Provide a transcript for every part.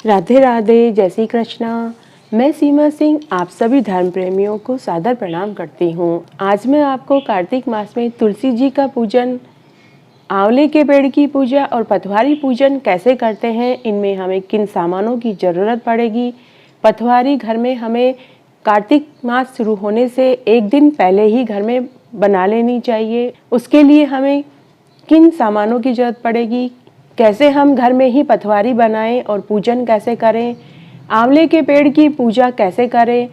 राधे राधे, जय श्री कृष्णा। मैं सीमा सिंह आप सभी धर्म प्रेमियों को सादर प्रणाम करती हूँ। आज मैं आपको कार्तिक मास में तुलसी जी का पूजन, आंवले के पेड़ की पूजा और पथवारी पूजन कैसे करते हैं, इनमें हमें किन सामानों की ज़रूरत पड़ेगी। पथवारी घर में हमें कार्तिक मास शुरू होने से एक दिन पहले ही घर में बना लेनी चाहिए। उसके लिए हमें किन सामानों की ज़रूरत पड़ेगी, कैसे हम घर में ही पथवारी बनाएं और पूजन कैसे करें, आंवले के पेड़ की पूजा कैसे करें।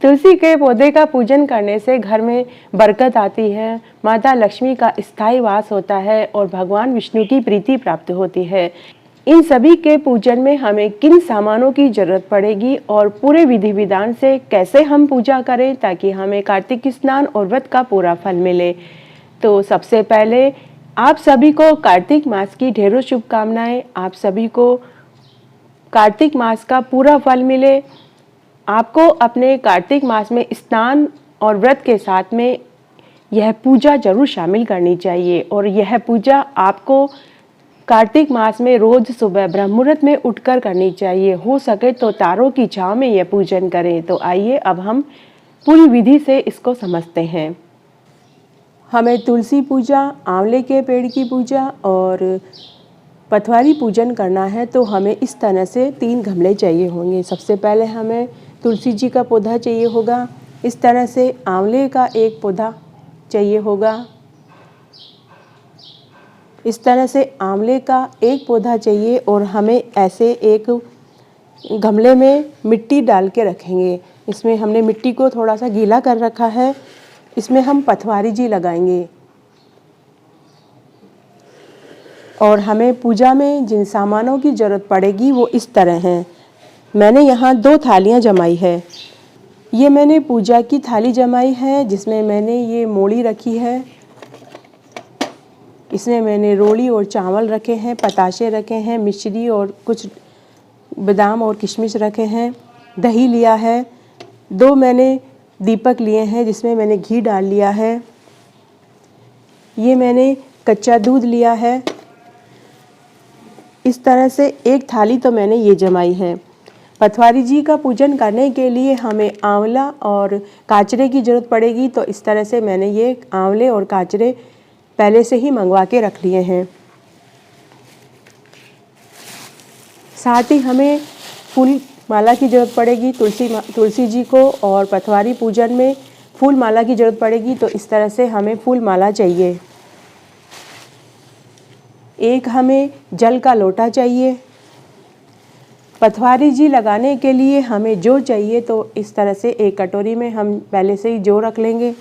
तुलसी के पौधे का पूजन करने से घर में बरकत आती है, माता लक्ष्मी का स्थायी वास होता है और भगवान विष्णु की प्रीति प्राप्त होती है। इन सभी के पूजन में हमें किन सामानों की जरूरत पड़ेगी और पूरे विधि विधान से कैसे हम पूजा करें ताकि हमें कार्तिक स्नान और व्रत का पूरा फल मिले। तो सबसे पहले आप सभी को कार्तिक मास की ढेरों शुभकामनाएं। आप सभी को कार्तिक मास का पूरा फल मिले। आपको अपने कार्तिक मास में स्नान और व्रत के साथ में यह पूजा जरूर शामिल करनी चाहिए और यह पूजा आपको कार्तिक मास में रोज सुबह ब्रह्म मुहूर्त में उठकर करनी चाहिए। हो सके तो तारों की छांव में यह पूजन करें। तो आइए अब हम पूरी विधि से इसको समझते हैं। हमें तुलसी पूजा, आंवले के पेड़ की पूजा और पथवारी पूजन करना है तो हमें इस तरह से 3 गमले चाहिए होंगे। सबसे पहले हमें तुलसी जी का पौधा चाहिए होगा, इस तरह से आंवले का एक पौधा चाहिए होगा, इस तरह से आंवले का एक पौधा चाहिए और हमें ऐसे एक गमले में मिट्टी डाल के रखेंगे। इसमें हमने मिट्टी को थोड़ा सा गीला कर रखा है। इसमें हम पथवारी जी लगाएंगे और हमें पूजा में जिन सामानों की ज़रूरत पड़ेगी वो इस तरह हैं। मैंने यहाँ 2 थालियाँ जमाई है। ये मैंने पूजा की थाली जमाई है जिसमें मैंने ये मोली रखी है। इसमें मैंने रोली और चावल रखे हैं, पताशे रखे हैं, मिश्री और कुछ बादाम और किशमिश रखे हैं, दही लिया है, 2 मैंने दीपक लिए हैं जिसमें मैंने घी डाल लिया है, ये मैंने कच्चा दूध लिया है। इस तरह से एक थाली तो मैंने ये जमाई है। पथवारी जी का पूजन करने के लिए हमें आंवला और काचरे की ज़रूरत पड़ेगी तो इस तरह से मैंने ये आंवले और काचरे पहले से ही मंगवा के रख लिए हैं। साथ ही हमें फूल माला की ज़रूरत पड़ेगी तुलसी जी को, और पथवारी पूजन में फूल माला की ज़रूरत पड़ेगी तो इस तरह से हमें फूल माला चाहिए। एक हमें जल का लोटा चाहिए। पथवारी जी लगाने के लिए हमें जौ चाहिए तो इस तरह से एक कटोरी में हम पहले से ही जौ रख लेंगे।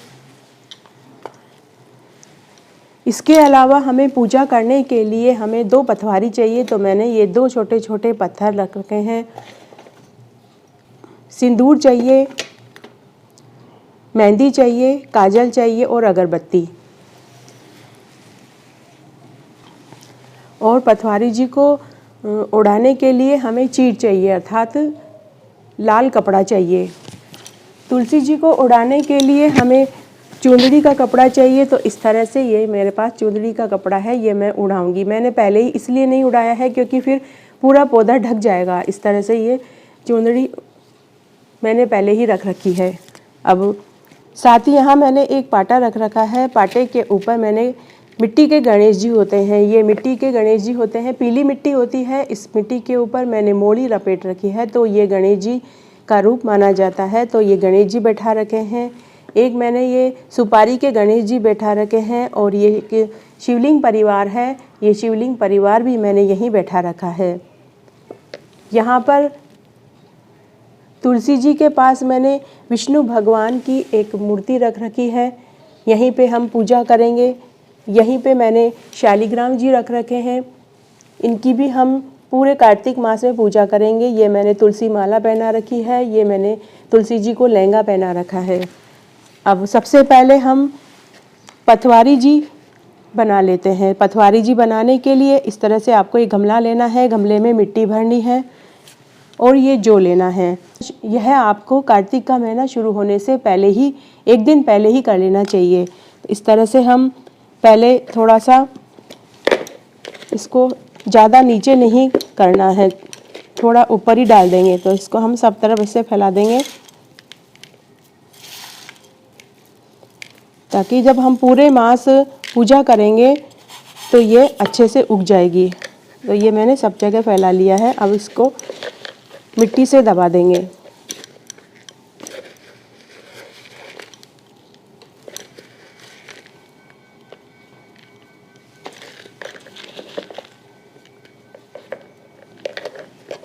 इसके अलावा हमें पूजा करने के लिए हमें 2 पथवारी चाहिए तो मैंने ये 2 छोटे छोटे पत्थर रख रखे हैं। सिंदूर चाहिए, मेहंदी चाहिए, काजल चाहिए और अगरबत्ती। और पथवारी जी को उड़ाने के लिए हमें चीर चाहिए अर्थात लाल कपड़ा चाहिए। तुलसी जी को उड़ाने के लिए हमें चुंदड़ी का कपड़ा चाहिए तो इस तरह से ये मेरे पास चुंदड़ी का कपड़ा है, ये मैं उड़ाऊंगी। मैंने पहले ही इसलिए नहीं उड़ाया है क्योंकि फिर पूरा पौधा ढक जाएगा। इस तरह से ये चुंदड़ी मैंने पहले ही रख रखी है। अब साथ ही यहाँ मैंने एक पाटा रख रखा है। पाटे के ऊपर मैंने मिट्टी के गणेश जी होते हैं, ये मिट्टी के गणेश जी होते हैं, पीली मिट्टी होती है। इस मिट्टी के ऊपर मैंने मोड़ी लपेट रखी है तो ये गणेश जी का रूप माना जाता है। तो ये गणेश जी बैठा रखे हैं। एक मैंने ये सुपारी के गणेश जी बैठा रखे हैं और ये शिवलिंग परिवार है, ये शिवलिंग परिवार भी मैंने यहीं बैठा रखा है। यहाँ पर तुलसी जी के पास मैंने विष्णु भगवान की एक मूर्ति रख रखी है, यहीं पे हम पूजा करेंगे। यहीं पे मैंने शालिग्राम जी रख रखे हैं, इनकी भी हम पूरे कार्तिक मास में पूजा करेंगे। ये मैंने तुलसी माला पहना रखी है, ये मैंने तुलसी जी को लहंगा पहना रखा है। अब सबसे पहले हम पथवारी जी बना लेते हैं। पथवारी जी बनाने के लिए इस तरह से आपको एक गमला लेना है, गमले में मिट्टी भरनी है और ये जौ लेना है। यह आपको कार्तिक का महीना शुरू होने से पहले ही, एक दिन पहले ही कर लेना चाहिए। इस तरह से हम पहले थोड़ा सा इसको ज़्यादा नीचे नहीं करना है, थोड़ा ऊपर ही डाल देंगे। तो इसको हम सब तरफ इससे फैला देंगे ताकि जब हम पूरे मास पूजा करेंगे तो ये अच्छे से उग जाएगी। तो ये मैंने सब जगह फैला लिया है। अब इसको मिट्टी से दबा देंगे।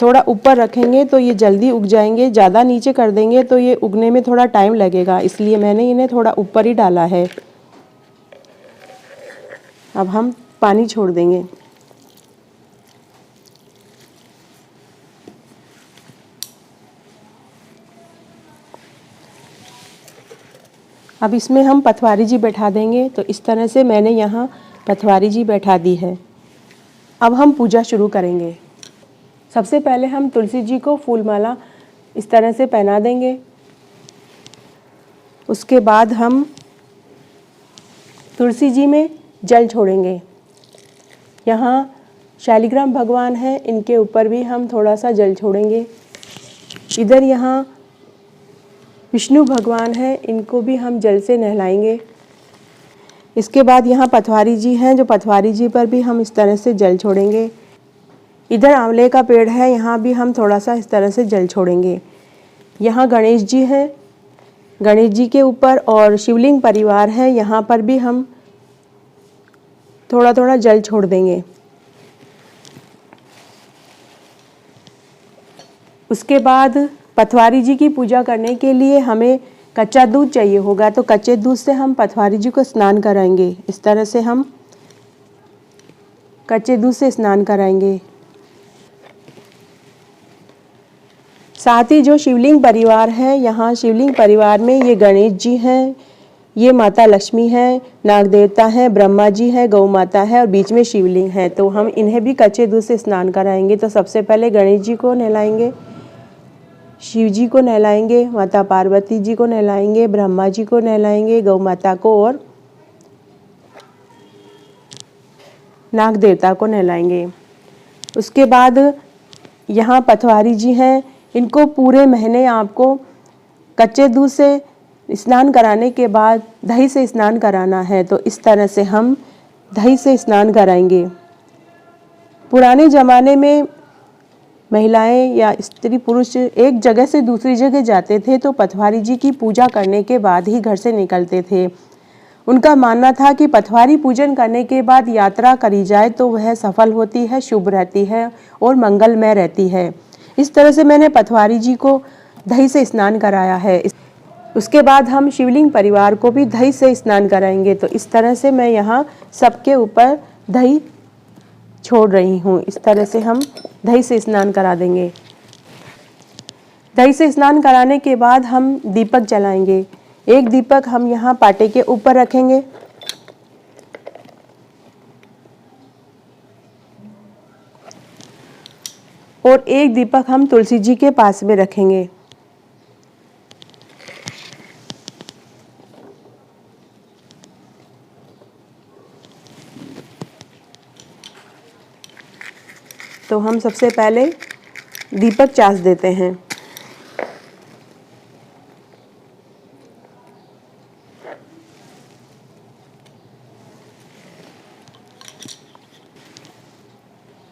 थोड़ा ऊपर रखेंगे तो ये जल्दी उग जाएंगे, ज़्यादा नीचे कर देंगे तो ये उगने में थोड़ा टाइम लगेगा, इसलिए मैंने इन्हें थोड़ा ऊपर ही डाला है। अब हम पानी छोड़ देंगे। अब इसमें हम पथवारी जी बैठा देंगे। तो इस तरह से मैंने यहाँ पथवारी जी बैठा दी है। अब हम पूजा शुरू करेंगे। सबसे पहले हम तुलसी जी को फूल माला इस तरह से पहना देंगे। उसके बाद हम तुलसी जी में जल छोड़ेंगे। यहाँ शालिग्राम भगवान हैं, इनके ऊपर भी हम थोड़ा सा जल छोड़ेंगे। इधर यहाँ विष्णु भगवान हैं, इनको भी हम जल से नहलाएंगे। इसके बाद यहाँ पथवारी जी हैं, जो पथवारी जी पर भी हम इस तरह से जल छोड़ेंगे। इधर आंवले का पेड़ है, यहाँ भी हम थोड़ा सा इस तरह से जल छोड़ेंगे। यहाँ गणेश जी हैं, गणेश जी के ऊपर और शिवलिंग परिवार है, यहाँ पर भी हम थोड़ा थोड़ा जल छोड़ देंगे। उसके बाद पथवारी जी की पूजा करने के लिए हमें कच्चा दूध चाहिए होगा। तो कच्चे दूध से हम पथवारी जी को स्नान कराएंगे। इस तरह से हम कच्चे दूध से स्नान कराएंगे। साथ ही जो शिवलिंग परिवार है, यहाँ शिवलिंग परिवार में ये गणेश जी हैं, ये माता लक्ष्मी है, नाग देवता है, ब्रह्मा जी है, गौ माता है और बीच में शिवलिंग है। तो हम इन्हें भी कच्चे दूध से स्नान कराएंगे। तो सबसे पहले गणेश जी को नहलाएंगे, शिव जी को नहलाएंगे, माता पार्वती जी को नहलाएंगे, ब्रह्मा जी को नहलाएंगे, गौ माता को और नाग देवता को नहलाएंगे। उसके बाद यहाँ पथवारी जी हैं, इनको पूरे महीने आपको कच्चे दूध से स्नान कराने के बाद दही से स्नान कराना है। तो इस तरह से हम दही से स्नान कराएंगे। पुराने ज़माने में महिलाएं या स्त्री पुरुष एक जगह से दूसरी जगह जाते थे तो पथवारी जी की पूजा करने के बाद ही घर से निकलते थे। उनका मानना था कि पथवारी पूजन करने के बाद यात्रा करी जाए तो वह सफल होती है, शुभ रहती है और मंगलमय रहती है। इस तरह से मैंने पथवारी जी को दही से स्नान कराया है। उसके बाद हम शिवलिंग परिवार को भी दही से स्नान कराएंगे। तो इस तरह से मैं यहाँ सबके ऊपर दही छोड़ रही हूँ। इस तरह से हम दही से स्नान करा देंगे। दही से स्नान कराने के बाद हम दीपक जलाएंगे। एक दीपक हम यहाँ पाटे के ऊपर रखेंगे। और एक दीपक हम तुलसी जी के पास में रखेंगे। तो हम सबसे पहले दीपक चास देते हैं।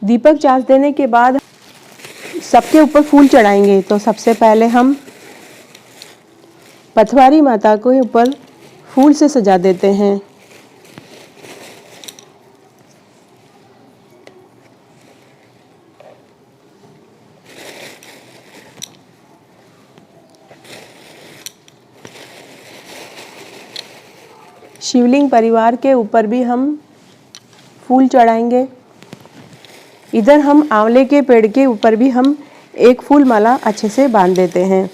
दीपक चास देने के बाद सबके ऊपर फूल चढ़ाएंगे। तो सबसे पहले हम पथवारी माता को ऊपर फूल से सजा देते हैं। शिवलिंग परिवार के ऊपर भी हम फूल चढ़ाएंगे। इधर हम आंवले के पेड़ के ऊपर भी हम एक फूल माला अच्छे से बांध देते हैं।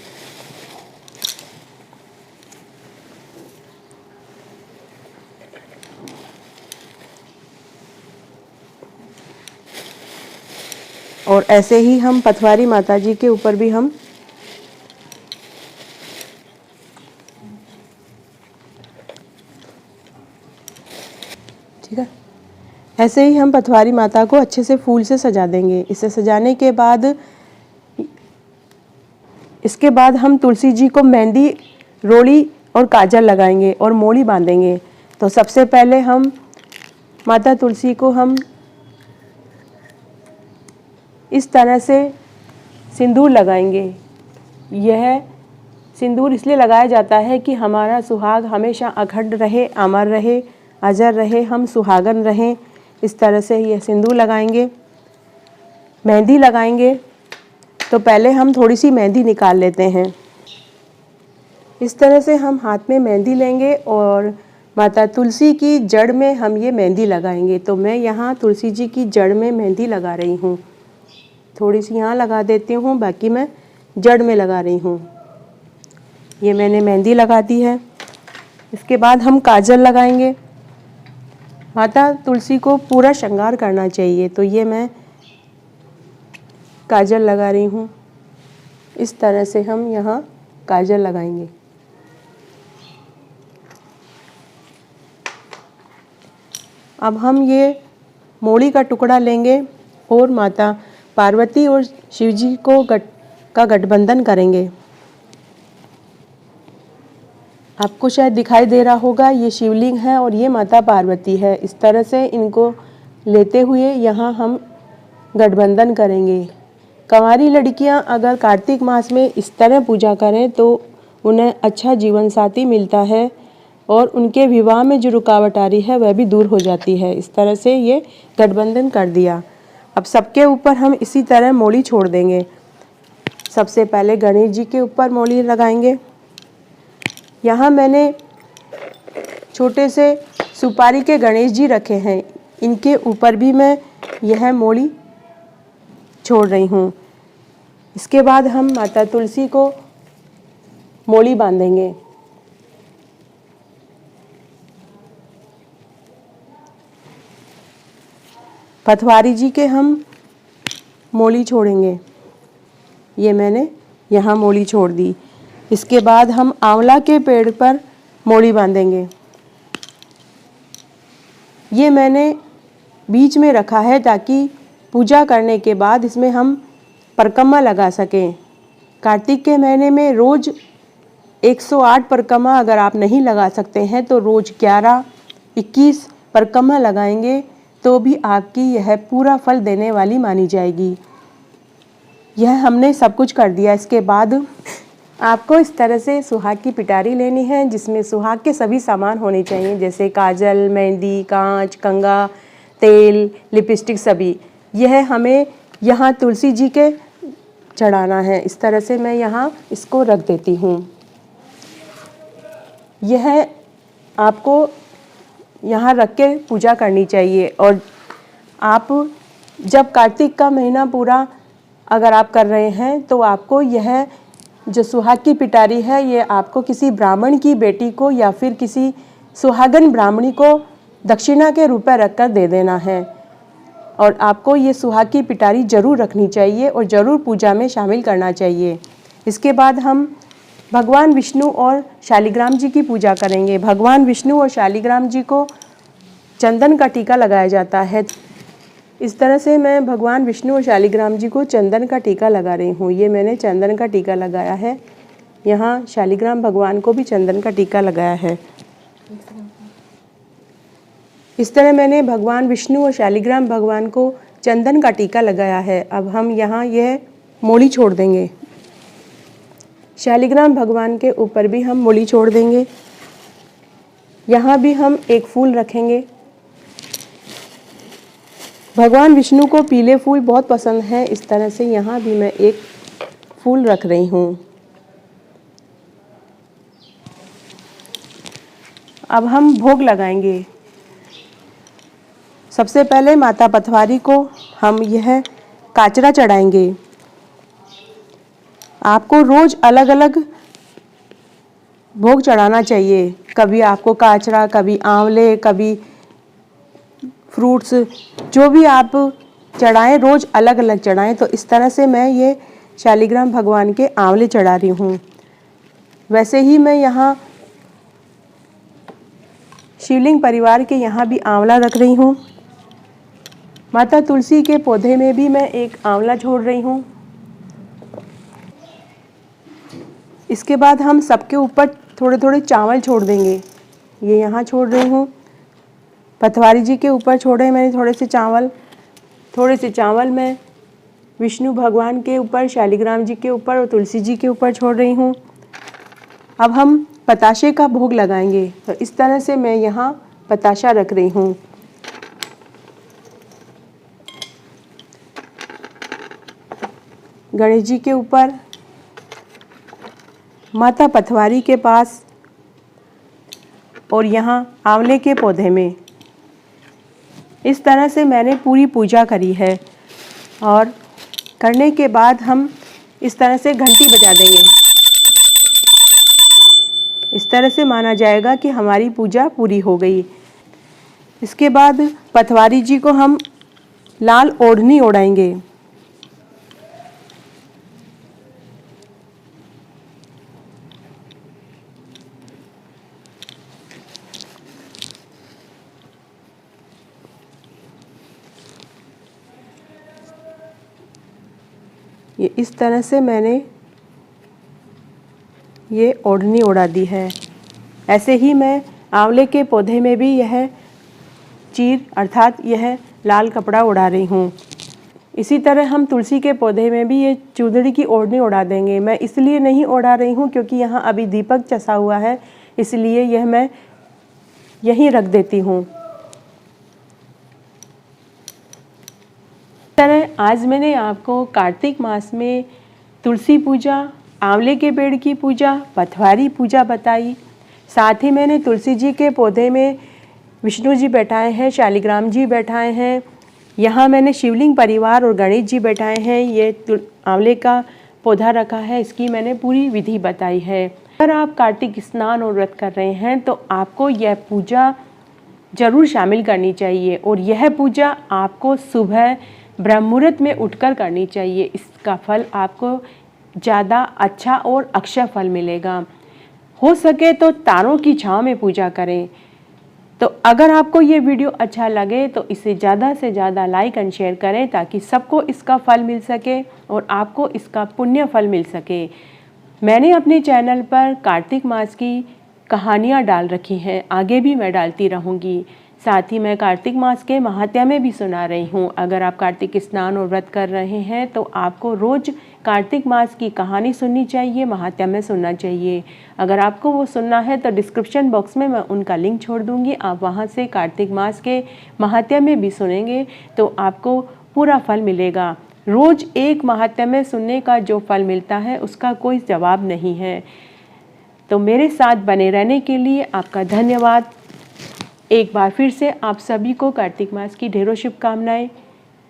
और ऐसे ही हम पथवारी माता जी के ऊपर भी हम ठीक है, ऐसे ही हम पथवारी माता को अच्छे से फूल से सजा देंगे। इसे सजाने के बाद इसके बाद हम तुलसी जी को मेहंदी, रोली और काजल लगाएंगे और मोड़ी बांधेंगे। तो सबसे पहले हम माता तुलसी को हम इस तरह से सिंदूर लगाएंगे। यह सिंदूर इसलिए लगाया जाता है कि हमारा सुहाग हमेशा अखंड रहे, अमर रहे, अजर रहे, हम सुहागन रहें। इस तरह से यह सिंदूर लगाएंगे। मेहंदी लगाएंगे तो पहले हम थोड़ी सी मेहंदी निकाल लेते हैं। इस तरह से हम हाथ में मेहंदी लेंगे और माता तुलसी की जड़ में हम ये मेहंदी लगाएंगे। तो मैं यहाँ तुलसी जी की जड़ में मेहंदी लगा रही हूँ। थोड़ी सी यहाँ लगा देती हूँ, बाकी मैं जड़ में लगा रही हूँ। ये मैंने मेहंदी लगा दी है। इसके बाद हम काजल लगाएंगे। माता तुलसी को पूरा श्रृंगार करना चाहिए, तो ये मैं काजल लगा रही हूँ। इस तरह से हम यहाँ काजल लगाएंगे। अब हम ये मोड़ी का टुकड़ा लेंगे और माता पार्वती और शिव जी को गठबंधन करेंगे। आपको शायद दिखाई दे रहा होगा, ये शिवलिंग है और ये माता पार्वती है। इस तरह से इनको लेते हुए यहाँ हम गठबंधन करेंगे। कंवारी लड़कियाँ अगर कार्तिक मास में इस तरह पूजा करें तो उन्हें अच्छा जीवन साथी मिलता है और उनके विवाह में जो रुकावट आ रही है वह भी दूर हो जाती है। इस तरह से ये गठबंधन कर दिया। अब सबके ऊपर हम इसी तरह मोड़ी छोड़ देंगे। सबसे पहले गणेश जी के ऊपर मोड़ी लगाएंगे। यहाँ मैंने छोटे से सुपारी के गणेश जी रखे हैं, इनके ऊपर भी मैं यह मोड़ी छोड़ रही हूँ। इसके बाद हम माता तुलसी को मोड़ी बांधेंगे। पथवारी जी के हम मोड़ी छोड़ेंगे। ये मैंने यहाँ मोड़ी छोड़ दी। इसके बाद हम आंवला के पेड़ पर मोड़ी बांधेंगे। ये मैंने बीच में रखा है ताकि पूजा करने के बाद इसमें हम परिक्रमा लगा सकें। कार्तिक के महीने में रोज़ 108 परिक्रमा अगर आप नहीं लगा सकते हैं तो रोज़ 11-21 परिक्रमा लगाएंगे तो भी आपकी यह पूरा फल देने वाली मानी जाएगी। यह हमने सब कुछ कर दिया। इसके बाद आपको इस तरह से सुहाग की पिटारी लेनी है जिसमें सुहाग के सभी सामान होने चाहिए, जैसे काजल, मेहंदी, कांच, कंगा, तेल, लिपस्टिक सभी। यह हमें यहाँ तुलसी जी के चढ़ाना है। इस तरह से मैं यहाँ इसको रख देती हूँ। यह आपको यहाँ रख के पूजा करनी चाहिए। और आप जब कार्तिक का महीना पूरा अगर आप कर रहे हैं तो आपको यह जो सुहाग की पिटारी है ये आपको किसी ब्राह्मण की बेटी को या फिर किसी सुहागन ब्राह्मणी को दक्षिणा के रूप में रखकर दे देना है। और आपको ये सुहाग की पिटारी जरूर रखनी चाहिए और ज़रूर पूजा में शामिल करना चाहिए। इसके बाद हम भगवान विष्णु और शालिग्राम जी की पूजा करेंगे। भगवान विष्णु और शालिग्राम जी को चंदन का टीका लगाया जाता है। इस तरह से मैं भगवान विष्णु और शालिग्राम जी को चंदन का टीका लगा रही हूँ। ये मैंने चंदन का टीका लगाया है। यहाँ शालिग्राम भगवान को भी चंदन का टीका लगाया है। इस तरह मैंने भगवान विष्णु और शालिग्राम भगवान को चंदन का टीका लगाया है। अब हम यहाँ यह मोड़ी छोड़ देंगे। शालिग्राम भगवान के ऊपर भी हम मोड़ी छोड़ देंगे। यहाँ भी हम एक फूल रखेंगे। भगवान विष्णु को पीले फूल बहुत पसंद है, इस तरह से यहाँ भी मैं एक फूल रख रही हूँ। अब हम भोग लगाएंगे। सबसे पहले माता पथवारी को हम यह काचरा चढ़ाएंगे। आपको रोज अलग अलग भोग चढ़ाना चाहिए। कभी आपको काचरा, कभी आंवले, कभी फ्रूट्स, जो भी आप चढ़ाएं रोज अलग अलग चढ़ाएं। तो इस तरह से मैं ये शालिग्राम भगवान के आंवले चढ़ा रही हूँ। वैसे ही मैं यहाँ शिवलिंग परिवार के यहाँ भी आंवला रख रही हूँ। माता तुलसी के पौधे में भी मैं एक आंवला छोड़ रही हूँ। इसके बाद हम सबके ऊपर थोड़े थोड़े चावल छोड़ देंगे। ये यहाँ छोड़ रही हूँ, पथवारी जी के ऊपर छोड़े मैंने थोड़े से चावल मैं विष्णु भगवान के ऊपर, शालिग्राम जी के ऊपर और तुलसी जी के ऊपर छोड़ रही हूँ। अब हम बताशे का भोग लगाएंगे, तो इस तरह से मैं यहाँ बताशा रख रही हूँ। गणेश जी के ऊपर, माता पथवारी के पास और यहाँ आंवले के पौधे में। इस तरह से मैंने पूरी पूजा करी है और करने के बाद हम इस तरह से घंटी बजा देंगे। इस तरह से माना जाएगा कि हमारी पूजा पूरी हो गई। इसके बाद पथवारी जी को हम लाल ओढ़नी ओढ़ाएंगे। ये इस तरह से मैंने ये ओढ़नी ओढ़ा दी है। ऐसे ही मैं आंवले के पौधे में भी यह चीर अर्थात यह लाल कपड़ा उड़ा रही हूँ। इसी तरह हम तुलसी के पौधे में भी ये चूदड़ी की ओढ़नी उड़ा देंगे। मैं इसलिए नहीं ओढ़ा रही हूँ क्योंकि यहाँ अभी दीपक चसा हुआ है, इसलिए यह मैं यहीं रख देती हूँ। इस तरह आज मैंने आपको कार्तिक मास में तुलसी पूजा, आंवले के पेड़ की पूजा, पथवारी पूजा बताई। साथ ही मैंने तुलसी जी के पौधे में विष्णु जी बैठाए हैं, शालिग्राम जी बैठाए हैं, यहाँ मैंने शिवलिंग परिवार और गणेश जी बैठाए हैं। ये आंवले का पौधा रखा है, इसकी मैंने पूरी विधि बताई है। अगर आप कार्तिक स्नान और व्रत कर रहे हैं तो आपको यह पूजा जरूर शामिल करनी चाहिए और यह पूजा आपको सुबह ब्रह्म मुहूर्त में उठकर करनी चाहिए। इसका फल आपको ज़्यादा अच्छा और अक्षय फल मिलेगा। हो सके तो तारों की छांव में पूजा करें। तो अगर आपको ये वीडियो अच्छा लगे तो इसे ज़्यादा से ज़्यादा लाइक एंड शेयर करें ताकि सबको इसका फल मिल सके और आपको इसका पुण्य फल मिल सके। मैंने अपने चैनल पर कार्तिक मास की कहानियाँ डाल रखी हैं, आगे भी मैं डालती रहूँगी। साथ ही मैं कार्तिक मास के महात्म्य में भी सुना रही हूँ। अगर आप कार्तिक स्नान और व्रत कर रहे हैं तो आपको रोज़ कार्तिक मास की कहानी सुननी चाहिए, महात्म्य सुनना चाहिए। अगर आपको वो सुनना है तो डिस्क्रिप्शन बॉक्स में मैं उनका लिंक छोड़ दूँगी, आप वहाँ से कार्तिक मास के महात्म्य भी सुनेंगे तो आपको पूरा फल मिलेगा। रोज़ एक महात्म्य सुनने का जो फल मिलता है उसका कोई जवाब नहीं है। तो मेरे साथ बने रहने के लिए आपका धन्यवाद। एक बार फिर से आप सभी को कार्तिक मास की ढेरों शुभकामनाएं।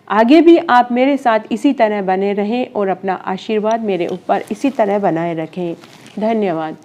आगे भी आप मेरे साथ इसी तरह बने रहें और अपना आशीर्वाद मेरे ऊपर इसी तरह बनाए रखें। धन्यवाद।